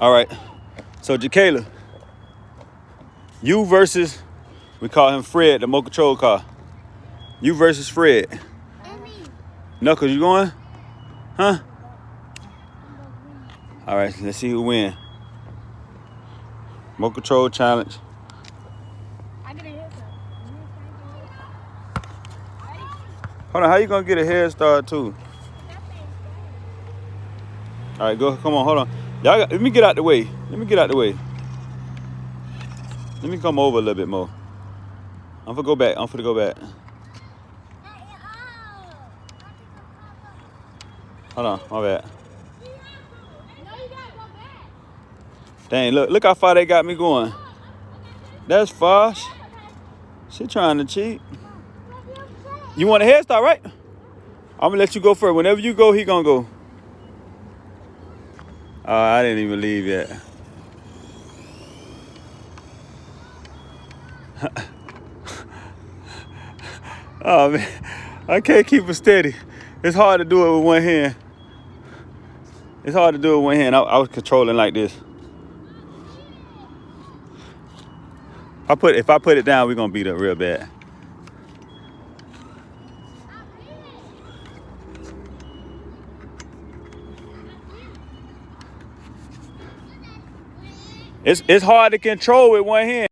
All right. So, Kayla, you versus, we call him Fred, the Mocha Control car. You versus Fred. Knuckles, you going? Huh? All right, let's see who wins. Mocha Control challenge. Hold on, how you gonna get a head start too? All right, go. Come on, hold on. Let me get out the way. Let me come over a little bit more. I'm gonna go back. Hold on, my bad. Dang, look how far they got me going. That's far. She trying to cheat. You want a head start, right? I'm gonna let you go first. Whenever you go, he gonna go. I didn't even leave yet. Oh man, I can't keep it steady. It's hard to do it with one hand. I was controlling like this. If I put it down, we're gonna beat up real bad. It's hard to control with one hand.